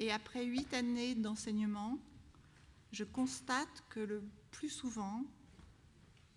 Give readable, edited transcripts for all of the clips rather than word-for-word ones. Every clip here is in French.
Et après 8 années d'enseignement, je constate que le plus souvent,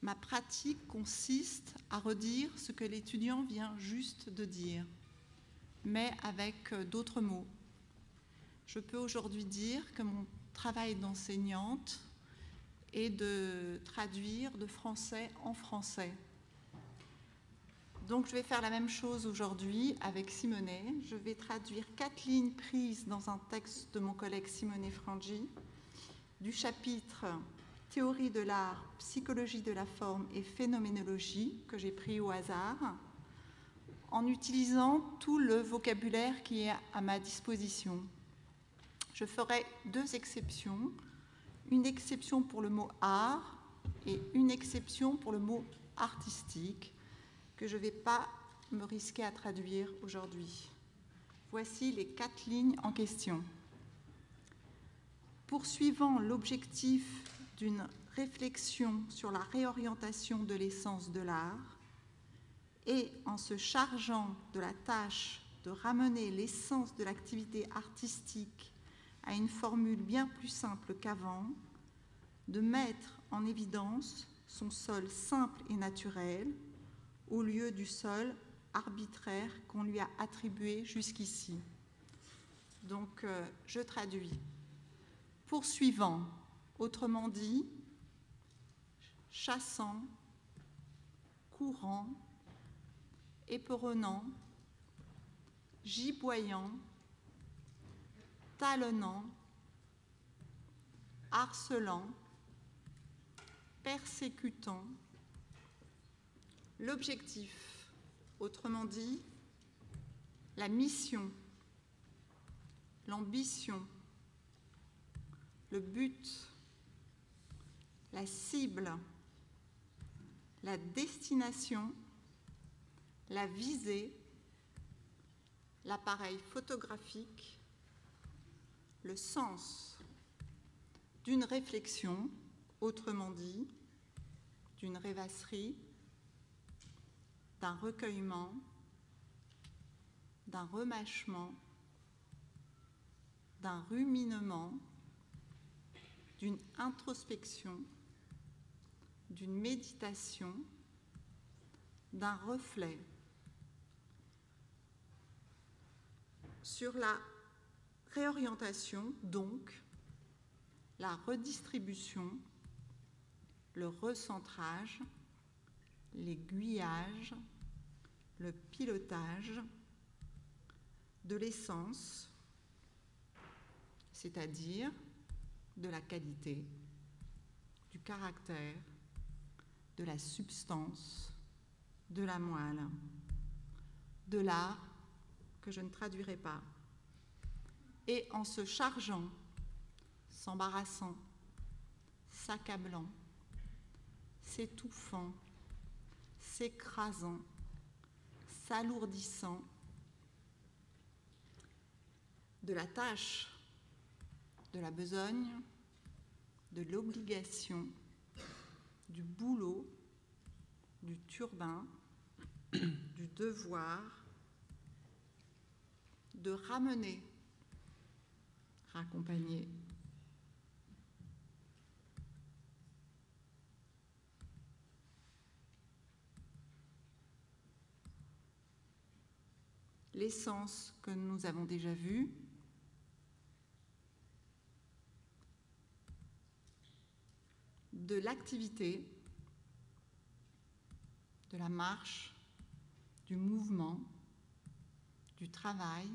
ma pratique consiste à redire ce que l'étudiant vient juste de dire, mais avec d'autres mots. Je peux aujourd'hui dire que mon travail d'enseignante est de traduire de français en français. Donc je vais faire la même chose aujourd'hui avec Simonet. Je vais traduire 4 lignes prises dans un texte de mon collègue Simonet Frangi, du chapitre Théorie de l'art, psychologie de la forme et phénoménologie, que j'ai pris au hasard, en utilisant tout le vocabulaire qui est à ma disposition. Je ferai 2 exceptions, une exception pour le mot art et une exception pour le mot artistique, que je ne vais pas me risquer à traduire aujourd'hui. Voici les 4 lignes en question. Poursuivant l'objectif d'une réflexion sur la réorientation de l'essence de l'art et en se chargeant de la tâche de ramener l'essence de l'activité artistique à une formule bien plus simple qu'avant, de mettre en évidence son sol simple et naturel au lieu du sol arbitraire qu'on lui a attribué jusqu'ici. Donc, je traduis. Poursuivant, autrement dit, chassant, courant, éperonnant, giboyant, talonnant, harcelant, persécutant. L'objectif, autrement dit, la mission, l'ambition, le but, la cible, la destination, la visée, l'appareil photographique, le sens d'une réflexion, autrement dit, d'une rêvasserie, d'un recueillement, d'un remâchement, d'un ruminement, d'une introspection, d'une méditation, d'un reflet sur la réorientation, donc la redistribution, le recentrage, l'aiguillage, le pilotage de l'essence, c'est-à-dire de la qualité, du caractère, de la substance, de la moelle, de l'art que je ne traduirai pas, et en se chargeant, s'embarrassant, s'accablant, s'étouffant, s'écrasant, s'alourdissant de la tâche, de la besogne, de l'obligation, du boulot, du turbin, du devoir, de ramener, raccompagner, l'essence que nous avons déjà vue, de l'activité, de la marche, du mouvement, du travail,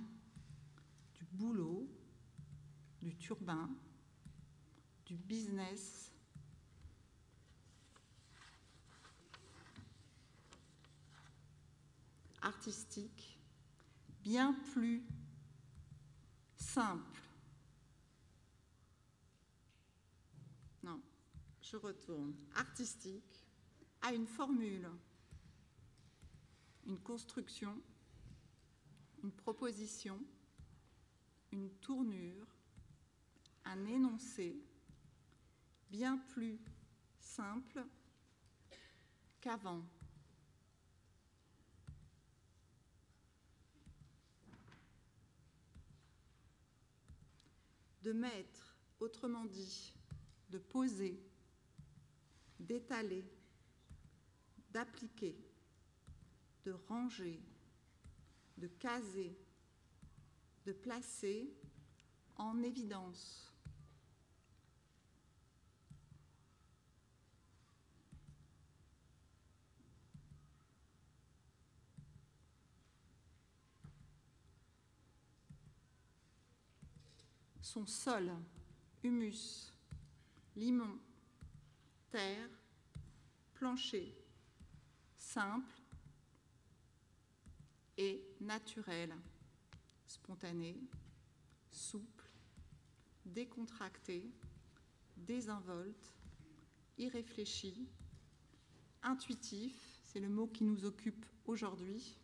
du boulot, du turbin, du business, artistique, bien plus simple. Non, je retourne. Artistique a une formule, une construction, une proposition, une tournure, un énoncé bien plus simple qu'avant. de mettre, autrement dit, de poser, d'étaler, d'appliquer, de ranger, de caser, de placer en évidence. Son sol, humus, limon, terre, plancher, simple et naturel, spontané, souple, décontracté, désinvolte, irréfléchi, intuitif, c'est le mot qui nous occupe aujourd'hui,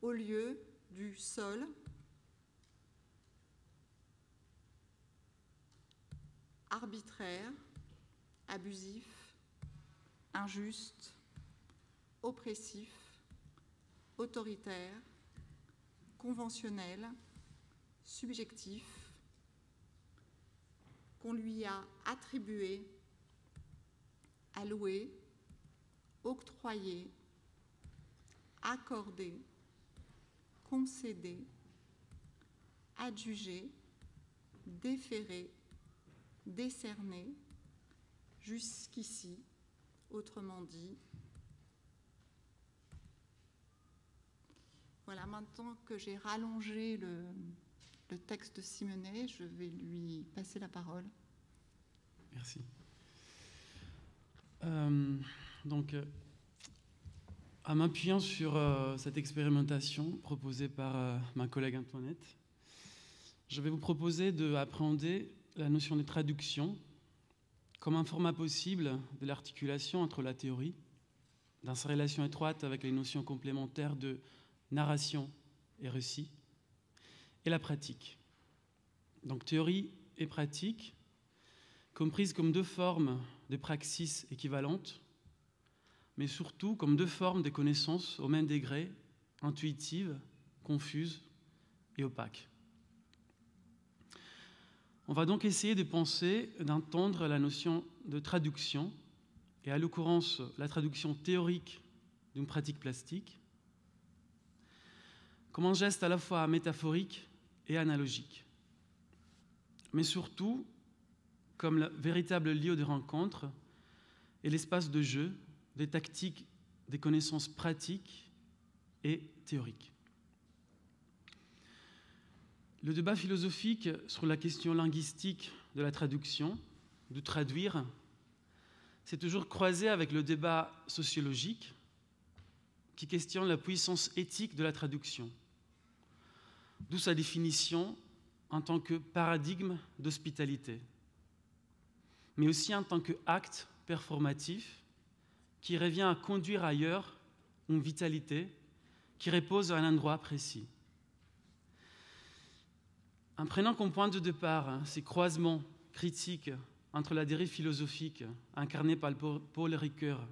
au lieu du sol, arbitraire, abusif, injuste, oppressif, autoritaire, conventionnel, subjectif, qu'on lui a attribué, alloué, octroyé, accordé, concédé, adjugé, déféré, décerné, jusqu'ici, autrement dit. Voilà, maintenant que j'ai rallongé le texte de Simonet, je vais lui passer la parole. Merci. En m'appuyant sur cette expérimentation proposée par ma collègue Antoinette, je vais vous proposer d'appréhender la notion de traduction comme un format possible de l'articulation entre la théorie, dans sa relation étroite avec les notions complémentaires de narration et récit, et la pratique. Donc théorie et pratique, comprises comme deux formes de praxis équivalentes, mais surtout comme deux formes de connaissances au même degré, intuitives, confuses et opaques. On va donc essayer de penser, d'entendre la notion de traduction, et à l'occurrence la traduction théorique d'une pratique plastique, comme un geste à la fois métaphorique et analogique, mais surtout comme le véritable lieu de rencontre et l'espace de jeu des tactiques, des connaissances pratiques et théoriques. Le débat philosophique sur la question linguistique de la traduction, de traduire, s'est toujours croisé avec le débat sociologique qui questionne la puissance éthique de la traduction, d'où sa définition en tant que paradigme d'hospitalité, mais aussi en tant qu'acte performatif qui revient à conduire ailleurs une vitalité qui repose à un endroit précis. En prenant comme point de départ ces croisements critiques entre la dérive philosophique incarnée par Paul Ricoeur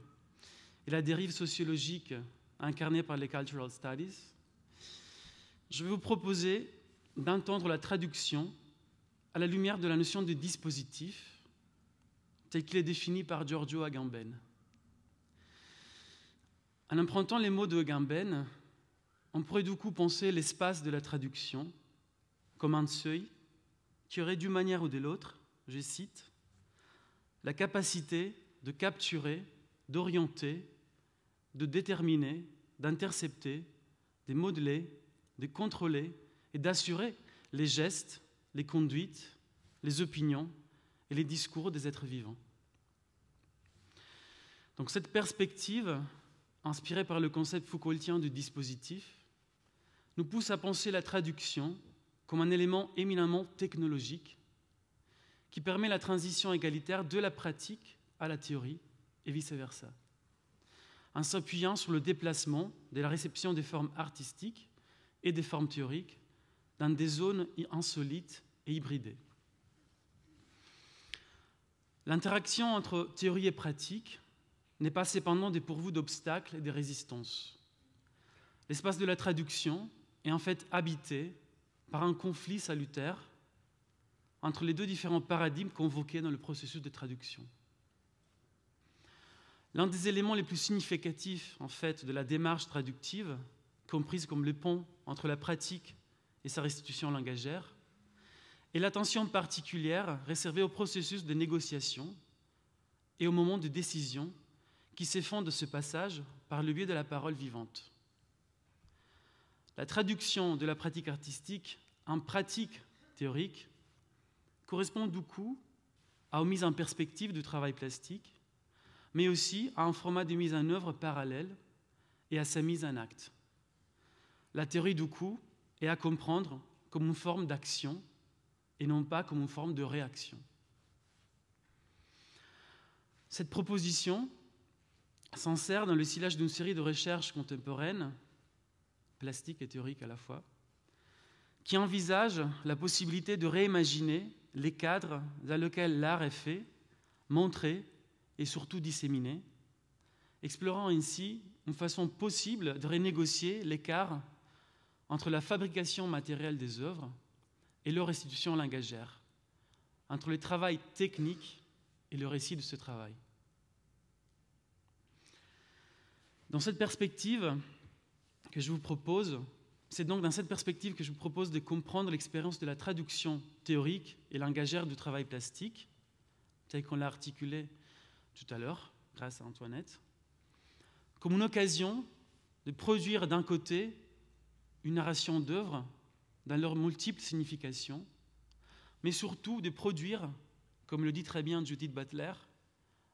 et la dérive sociologique incarnée par les Cultural Studies, je vais vous proposer d'entendre la traduction à la lumière de la notion de dispositif tel qu'il est défini par Giorgio Agamben. En empruntant les mots de Agamben, on pourrait du coup penser l'espace de la traduction comme un seuil qui aurait d'une manière ou de l'autre, je cite, la capacité de capturer, d'orienter, de déterminer, d'intercepter, de modeler, de contrôler et d'assurer les gestes, les conduites, les opinions et les discours des êtres vivants. Donc cette perspective, inspirée par le concept Foucaultien du dispositif, nous pousse à penser la traduction comme un élément éminemment technologique qui permet la transition égalitaire de la pratique à la théorie et vice-versa, en s'appuyant sur le déplacement de la réception des formes artistiques et des formes théoriques dans des zones insolites et hybridées. L'interaction entre théorie et pratique n'est pas cependant dépourvue d'obstacles et de résistances. L'espace de la traduction est en fait habité par un conflit salutaire entre les deux différents paradigmes convoqués dans le processus de traduction. L'un des éléments les plus significatifs, en fait, de la démarche traductive, comprise comme le pont entre la pratique et sa restitution langagère, est l'attention particulière réservée au processus de négociation et au moment de décision qui s'effondre de ce passage par le biais de la parole vivante. La traduction de la pratique artistique en pratique théorique correspond du coup à une mise en perspective du travail plastique, mais aussi à un format de mise en œuvre parallèle et à sa mise en acte. La théorie du coup est à comprendre comme une forme d'action et non pas comme une forme de réaction. Cette proposition s'insère dans le sillage d'une série de recherches contemporaines, plastiques et théoriques à la fois, qui envisagent la possibilité de réimaginer les cadres dans lesquels l'art est fait, montré et surtout disséminé, explorant ainsi une façon possible de renégocier l'écart entre la fabrication matérielle des œuvres et leur restitution langagère, entre le travail technique et le récit de ce travail. Dans cette perspective que je vous propose, c'est donc dans cette perspective que je vous propose de comprendre l'expérience de la traduction théorique et langagère du travail plastique, tel qu'on l'a articulé tout à l'heure, grâce à Antoinette, comme une occasion de produire d'un côté une narration d'œuvres dans leurs multiples significations, mais surtout de produire, comme le dit très bien Judith Butler,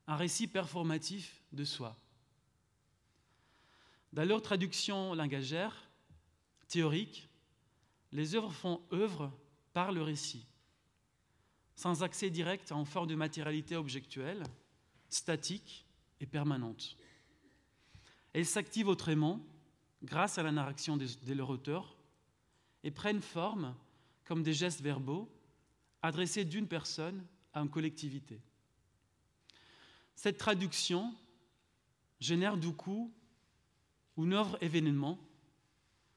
un récit performatif de soi. Dans leur traduction langagère, théorique, les œuvres font œuvre par le récit, sans accès direct à une forme de matérialité objectuelle, statique et permanente. Elles s'activent autrement, grâce à la narration de leur auteur, et prennent forme comme des gestes verbaux adressés d'une personne à une collectivité. Cette traduction génère du coup une œuvre événement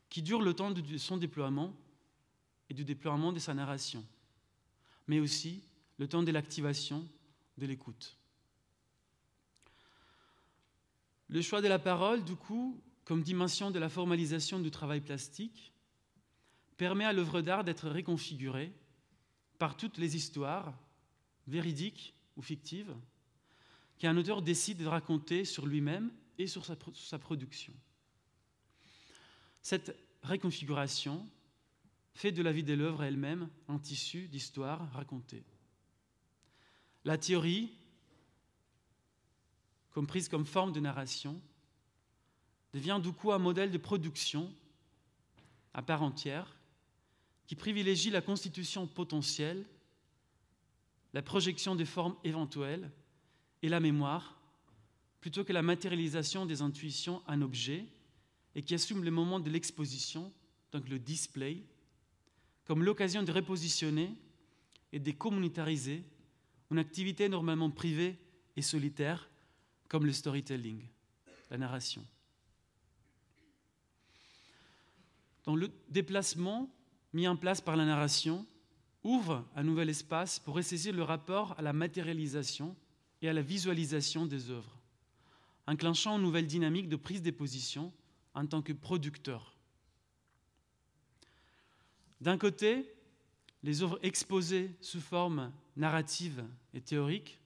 qui dure le temps de son déploiement et du déploiement de sa narration, mais aussi le temps de l'activation de l'écoute. Le choix de la parole, du coup, comme dimension de la formalisation du travail plastique, permet à l'œuvre d'art d'être réconfigurée par toutes les histoires, véridiques ou fictives, qu'un auteur décide de raconter sur lui-même et sur sa production. Cette réconfiguration fait de la vie de l'œuvre elle-même un tissu d'histoires racontées. La théorie, comprise comme forme de narration, devient du coup un modèle de production à part entière qui privilégie la constitution potentielle, la projection des formes éventuelles et la mémoire, plutôt que la matérialisation des intuitions en objet, et qui assume le moment de l'exposition, donc le display, comme l'occasion de repositionner et de communautariser une activité normalement privée et solitaire, comme le storytelling, la narration. Dans le déplacement mis en place par la narration, ouvre un nouvel espace pour ressaisir le rapport à la matérialisation et à la visualisation des œuvres, enclenchant une nouvelle dynamique de prise de position en tant que producteur. D'un côté, les œuvres exposées sous forme narrative et théorique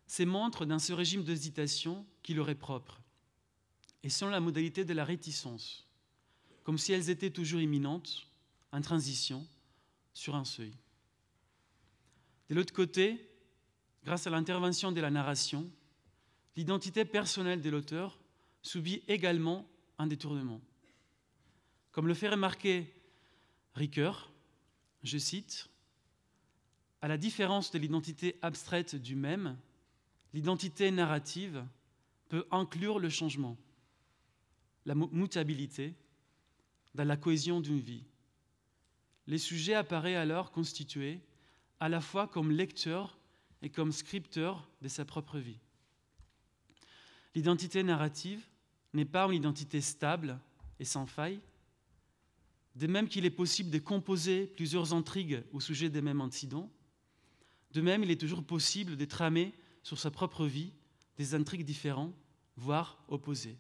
s'émontrent dans ce régime d'hésitation qui leur est propre, et selon la modalité de la réticence, comme si elles étaient toujours imminentes, en transition, sur un seuil. De l'autre côté, grâce à l'intervention de la narration, l'identité personnelle de l'auteur subit également un détournement. Comme le fait remarquer Ricoeur, je cite, « À la différence de l'identité abstraite du même, l'identité narrative peut inclure le changement, la mutabilité dans la cohésion d'une vie. Le sujet apparaît alors constitué à la fois comme lecteur et comme scripteur de sa propre vie. L'identité narrative n'est pas une identité stable et sans faille, De même qu'il est possible de composer plusieurs intrigues au sujet des mêmes incidents, de même il est toujours possible de tramer sur sa propre vie des intrigues différentes, voire opposées.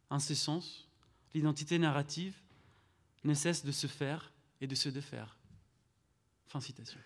En ce sens, l'identité narrative ne cesse de se faire et de se défaire. Fin citation.